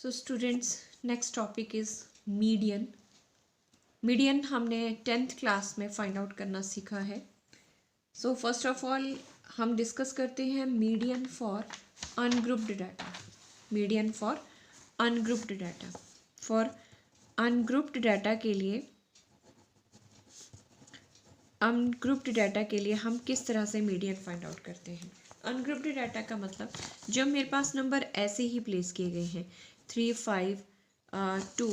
So students, next topic is median. Median हमने 10th class में find out करना सीखा है। सो फर्स्ट ऑफ ऑल हम डिस्कस करते हैं median for ungrouped data. Median for ungrouped data. For ungrouped data के लिए हम किस तरह से मीडियन फाइंड आउट करते हैं। अनग्रुप्ड डाटा का मतलब जब मेरे पास नंबर ऐसे ही प्लेस किए गए हैं 3, 5, 2,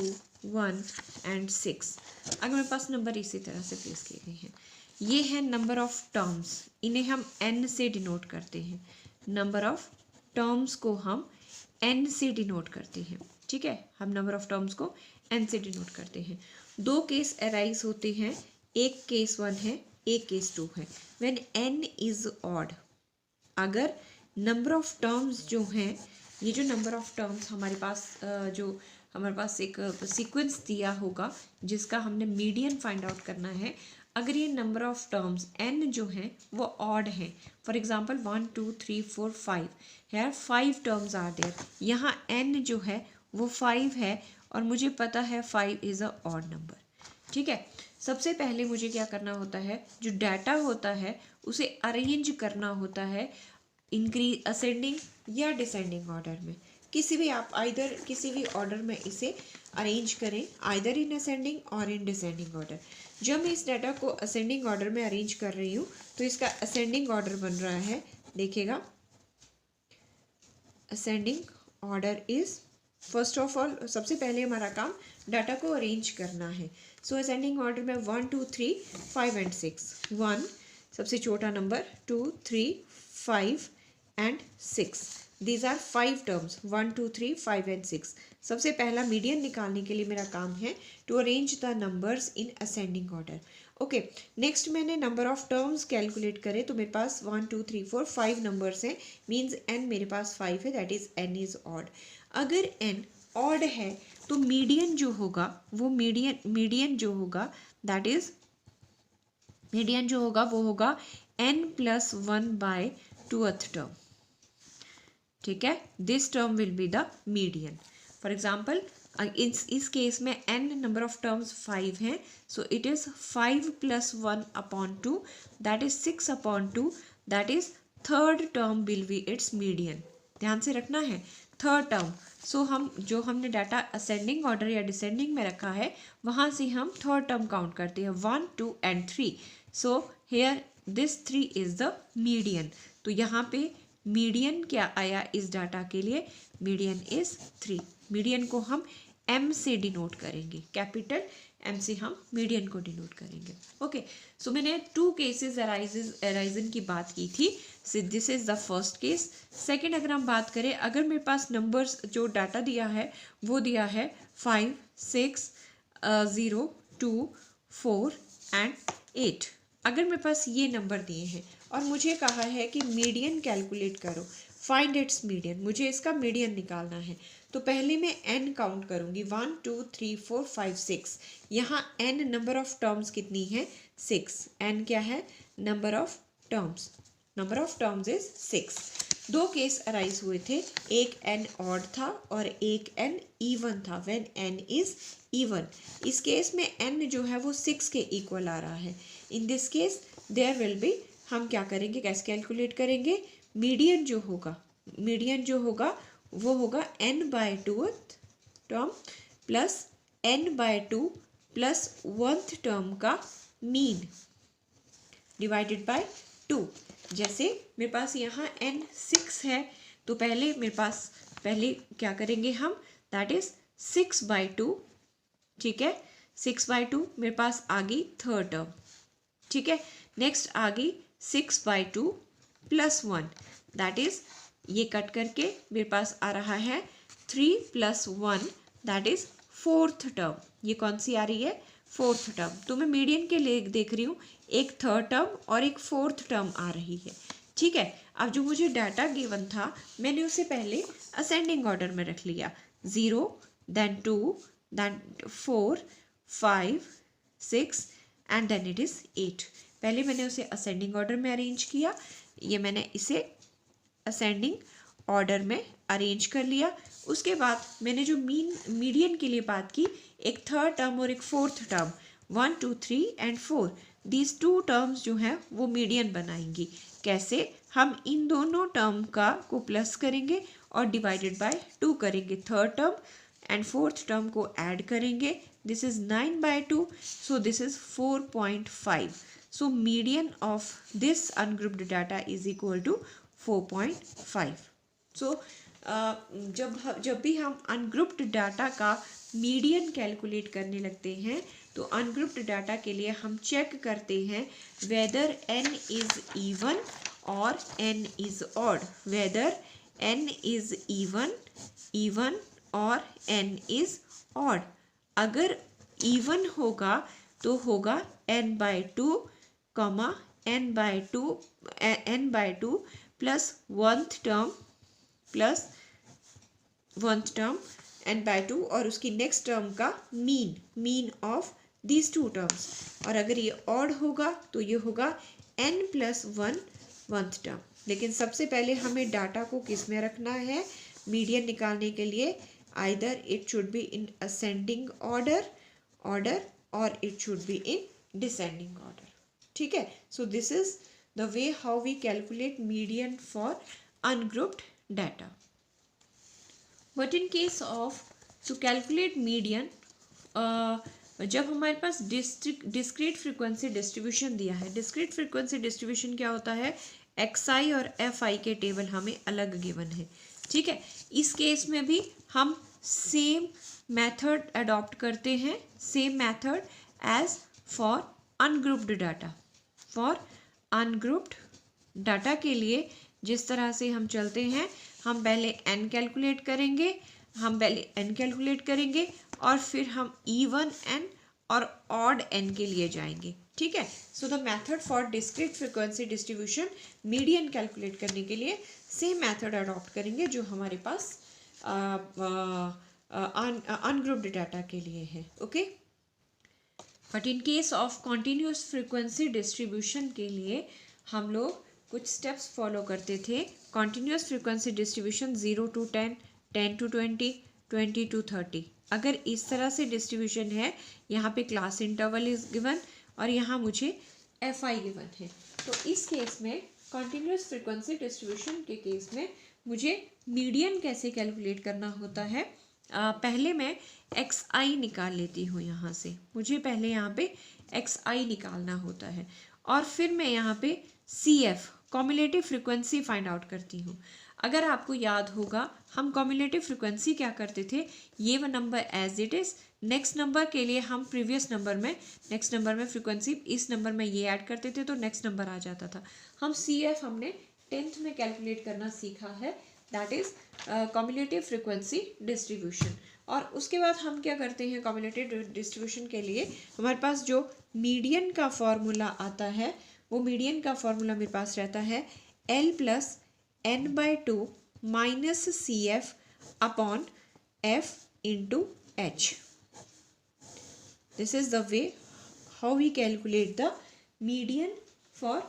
1 एंड 6, अगर मेरे पास नंबर इसी तरह से प्लेस किए गए हैं, ये है नंबर ऑफ टर्म्स। इन्हें हम n से डिनोट करते हैं। नंबर ऑफ टर्म्स को हम n से डिनोट करते हैं। ठीक है, हम नंबर ऑफ टर्म्स को n से डिनोट करते हैं। दो केस अराइज होते हैं, एक केस 1 है, एक केस 2 है। व्हेन n इज ऑड, अगर नंबर ऑफ टर्म्स जो हैं, ये जो नंबर ऑफ टर्म्स हमारे पास एक सीक्वेंस दिया होगा जिसका हमने मीडियन फाइंड आउट करना है, अगर ये नंबर ऑफ टर्म्स n जो हैं वो ऑड हैं, for example 1 2 3 4 5, here 5 terms are there, यहाँ n जो है वो 5 है और मुझे पता है 5 इज़ अ ऑड नंबर। ठीक है, सबसे पहले मुझे क्या करना होता है, जो डाटा होता है उसे अरेंज करना होता है असेंडिंग या डिसेंडिंग ऑर्डर में। किसी भी ऑर्डर में इसे अरेंज करें, आइदर इन असेंडिंग और इन डिसेंडिंग ऑर्डर। जब मैं इस डाटा को असेंडिंग ऑर्डर में अरेंज कर रही हूँ तो इसका असेंडिंग ऑर्डर बन रहा है, देखिएगा, ascending order is first of all, सबसे पहले हमारा काम डाटा को अरेंज करना है। सो असेंडिंग ऑर्डर में 1 2 3 5 एंड 6। 1 सबसे छोटा number, 2 3 5 and 6। These are 5 terms, 1 2 3 5 and 6। सबसे पहला मीडियन निकालने के लिए मेरा काम है to arrange the numbers in ascending order. Okay, next मैंने नंबर ऑफ टर्म्स कैलकुलेट करे तो मेरे पास 1 2 3 4 5 नंबर्स हैं, मीन्स n मेरे पास 5 है, that is n is odd. अगर n ऑड है तो मीडियन जो होगा वो होगा n plus 1 bye 2th term. ठीक है, this term will be the median. For example इस केस में n नंबर ऑफ टर्म्स 5 हैं, so it is 5 plus 1 upon 2, that is 6 upon 2, that is third term will be it's median. ध्यान से रखना है, third term. सो हमने data ascending order या descending में रखा है, वहाँ से हम थर्ड टर्म काउंट करते हैं, 1 2 and 3। So here this 3 is the median. तो यहाँ पे मीडियन क्या आया इस डाटा के लिए, मीडियन इज 3। मीडियन को हम m से डिनोट करेंगे, कैपिटल m से हम मीडियन को डिनोट करेंगे। ओके, सो मैंने 2 केसेस अराइजन की बात की थी, सो this is the first case. Second अगर हम बात करें, अगर मेरे पास नंबर्स जो डाटा दिया है वो दिया है 5 6 0 2 4 एंड 8, अगर मेरे पास ये नंबर दिए हैं और मुझे कहा है कि मीडियन कैलकुलेट करो, फाइंड इट्स मीडियन, मुझे इसका मीडियन निकालना है, तो पहले मैं n काउंट करूंगी, 1 2 3 4 5 6। यहाँ n नंबर ऑफ टर्म्स कितनी है, 6। n क्या है, नंबर ऑफ टर्म्स इज 6। दो केस अराइज हुए थे, एक n ऑड था और एक n इवन था। व्हेन n इज इवन, इस केस में n जो है वो 6 के इक्वल आ रहा है। In this case there will be, हम क्या करेंगे, कैसे कैलकुलेट करेंगे, मीडियन जो होगा वो होगा n by 2th term plus n by 2 plus 1th term का मीन डिवाइडेड बाय 2। जैसे मेरे पास यहाँ n 6 है तो पहले क्या करेंगे हम, दैट इज 6 बाय 2। ठीक है, 6 बाय 2 मेरे पास आ गई थर्ड टर्म। ठीक है, नेक्स्ट आ गई 6 बाय 2 प्लस 1, दैट इज, ये कट करके मेरे पास आ रहा है 3 plus 1, that is 4th term. ये कौन सी आ रही है, 4th टर्म। तो मैं मीडियन के लिए देख रही हूँ, एक थर्ड टर्म और एक 4th टर्म आ रही है। ठीक है, अब जो मुझे डाटा गिवन था मैंने उसे पहले असेंडिंग ऑर्डर में रख लिया, 0 then 2 then 4 5 6 and then it is 8। पहले मैंने उसे असेंडिंग ऑर्डर में अरेंज किया, ये मैंने इसे असेंडिंग ऑर्डर में अरेंज कर लिया। उसके बाद मैंने जो मीडियन के लिए बात की, एक थर्ड टर्म और एक fourth term, 1 2 3 and 4, these two terms जो हैं वो मीडियन बनाएंगी। कैसे? हम इन दोनों टर्म को प्लस करेंगे और डिवाइडेड बाय 2 करेंगे, third term and fourth term को ऐड करेंगे। This is 9/2, so this is 4.5. So median of this ungrouped data is equal to 4.5. So जब भी हम अनग्रुप्ड डाटा का मीडियन कैलकुलेट करने लगते हैं तो अनग्रुप्ड डाटा के लिए हम चेक करते हैं वेदर n इज इवन और n is odd, whether n is even और n इज ऑड। अगर इवन होगा तो होगा n/2, n/2 plus one term n/2 और उसकी नेक्स्ट टर्म का mean of these two terms. और अगर ये ऑड होगा तो ये होगा n+1 वंथ टर्म। लेकिन सबसे पहले हमें डाटा को किस में रखना है मीडियन निकालने के लिए? Either it should be in ascending order और it should be in descending order. ठीक है, so this is the way how we calculate median for ungrouped data. But in case of to calculate median, जब हमारे पास discrete frequency distribution दिया है, discrete frequency distribution क्या होता है? XI और FI के टेबल हमें अलग गिवन है। ठीक है, इस केस में भी हम सेम मेथड अडॉप्ट करते हैं, same method as for ungrouped data. For ungrouped data के लिए जिस तरह से हम चलते हैं, हम पहले n कैलकुलेट करेंगे और फिर हम इवन n और ऑड n के लिए जाएंगे। ठीक है, so the method for discrete frequency distribution median calculate करने के लिए सेम मेथड अडॉप्ट करेंगे जो हमारे पास अनग्रुप्ड डाटा के लिए है। Okay, but in case of continuous frequency distribution के लिए हम लोग कुछ स्टेप्स फॉलो करते थे। Continuous frequency distribution 0 to 10, 10 to 20, 20 to 30। अगर इस तरह से डिस्ट्रीब्यूशन है, यहाँ पे क्लास इंटरवल इज गिवन और यहाँ मुझे FI गिवन है, तो इस केस में कॉन्टिन्यूस फ्रीक्वेंसी डिस्ट्रीब्यूशन के केस में मुझे मीडियन कैसे कैलकुलेट करना होता है? पहले मैं XI निकाल लेती हूँ। यहाँ से मुझे पहले यहाँ पे XI निकालना होता है और फिर मैं यहाँ पे CF cumulative frequency find out करती हूँ। अगर आपको याद होगा, हम कॉम्युलेटिव फ्रीक्वेंसी क्या करते थे, ये वो number as it is, next number के लिए हम नेक्स्ट नंबर में फ्रीक्वेंसी इस नंबर में ये ऐड करते थे तो नेक्स्ट नंबर आ जाता था। हम CF हमने 10th में कैलकुलेट करना सीखा है, that is cumulative frequency distribution. और उसके बाद हम क्या करते हैं, कॉम्युलेटिव डिस्ट्रीब्यूशन के लिए हमारे पास जो मीडियन का फॉर्मूला आता है, वो मीडियन का फॉर्मूला मेरे पास रहता है L + n/2 - CF upon F into H. This is the way how we calculate the median for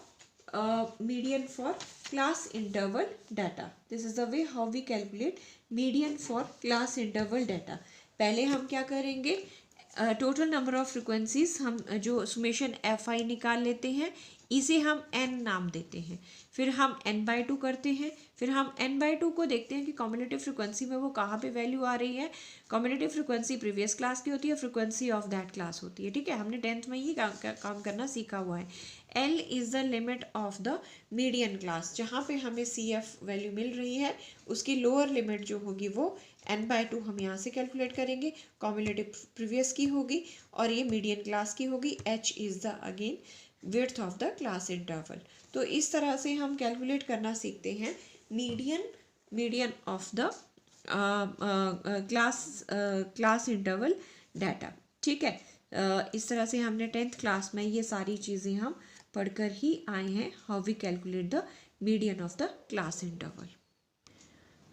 class interval data. This is the way how we calculate median for class interval data. पहले हम क्या करेंगे, total number of frequencies हम जो summation FI निकाल लेते हैं, इसे हम n नाम देते हैं। फिर हम n/2 करते हैं, फिर हम n/2 को देखते हैं कि कॉम्युलेटिव फ्रिक्वेंसी में वो कहाँ पे वैल्यू आ रही है। कॉम्युलेटिव फ्रिक्वेंसी प्रीवियस क्लास की होती है, फ्रिक्वेंसी ऑफ दैट क्लास होती है। ठीक है, हमने 10th में ही काम करना सीखा हुआ है। L is the limit of the median class, जहाँ पे हमें CF वैल्यू मिल रही है उसकी लोअर लिमिट जो होगी वो n/2 हम यहाँ से कैलकुलेट करेंगे, कॉम्युलेटिव प्रीवियस की होगी और ये मीडियन क्लास की होगी। H is the again width of the class interval. तो इस तरह से हम कैलकुलेट करना सीखते हैं median of the class interval data. ठीक है, इस तरह से हमने 10th क्लास में ये सारी चीज़ें हम पढ़कर ही आए हैं, how we calculate the median of the class interval.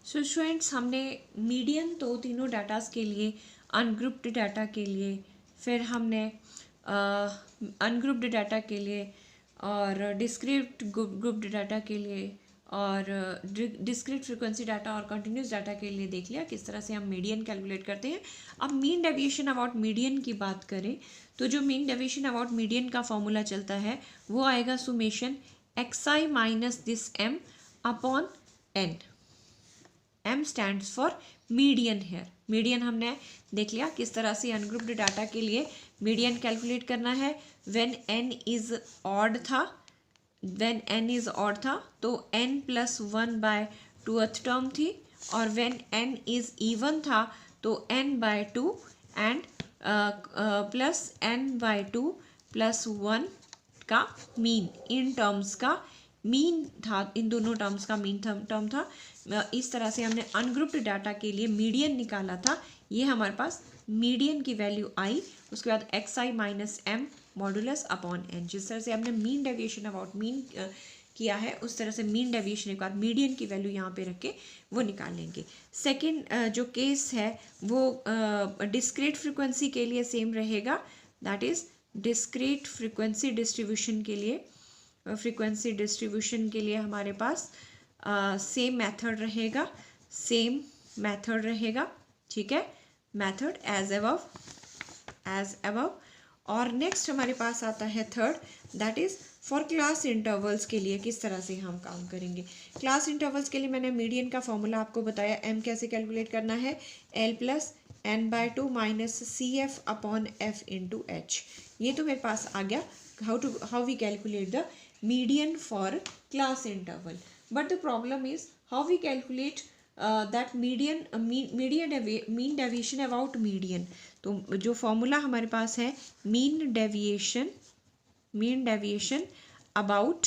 So students, हमने मीडियन तो तीनों डाटास के लिए, अनग्रुप्ड डाटा के लिए, फिर हमने अनग्रुप्ड डाटा के लिए और डिस्क्रीट ग्रुप्ड डाटा के लिए और डिस्क्रीट फ्रीक्वेंसी डाटा और कंटिन्यूस डाटा के लिए देख लिया किस तरह से हम मीडियन कैलकुलेट करते हैं। अब मीन डेविएशन अबाउट मीडियन की बात करें तो जो मीन डेविएशन अबाउट मीडियन का फॉर्मूला चलता है वो आएगा summation xi minus this m upon n। m stands for median here. Median हमने देख लिया किस तरह से अनग्रुप्ड डाटा के लिए मीडियन कैलकुलेट करना है। व्हेन n इज ऑड था, व्हेन n इज ऑड था तो n प्लस 1/2th टर्म थी, और व्हेन n इज इवन था तो n/2 and plus n/2 plus 1 का मीन, इन टर्म्स का मीन था, इन दोनों टर्म्स का मीन टर्म था। इस तरह से हमने अनग्रुप्ड डाटा के लिए मीडियन निकाला था। ये हमारे पास मीडियन की वैल्यू आई, उसके बाद xi minus m modulus upon n। जिस तरह से हमने मीन डेविएशन अबाउट मीन किया है उस तरह से मीन डेविएशन के बाद मीडियन की वैल्यू यहाँ पे रख के वो निकाल लेंगे। सेकंड जो केस है वो डिस्क्रीट फ्रीक्वेंसी के लिए सेम रहेगा, that is discrete frequency distribution के लिए, फ्रीक्वेंसी डिस्ट्रीब्यूशन के लिए हमारे पास सेम मेथड रहेगा, सेम मेथड रहेगा, ठीक है, मेथड एज अबव। और नेक्स्ट हमारे पास आता है third, that is for class intervals के लिए किस तरह से हम काम करेंगे। क्लास इंटरवल्स के लिए मैंने मीडियन का फॉर्मूला आपको बताया, m कैसे कैलकुलेट करना है, l plus n/2 minus CF upon f into h। ये तो मेरे पास आ गया how we calculate the median for class interval, but the problem is how we calculate that mean deviation about median। तो जो फॉर्मूला हमारे पास है मीन डेविएशन अबाउट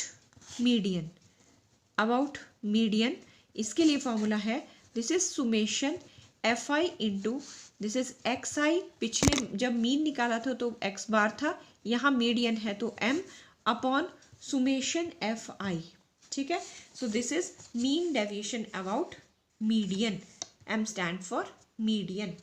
मीडियन, इसके लिए फॉर्मूला है this is summation fi into this is xi। पिछले जब mean निकाला था तो x बार था, यहाँ मीडियन है तो m अपॉन summation fi, ठीक है। So this is mean deviation about median, m stand for median.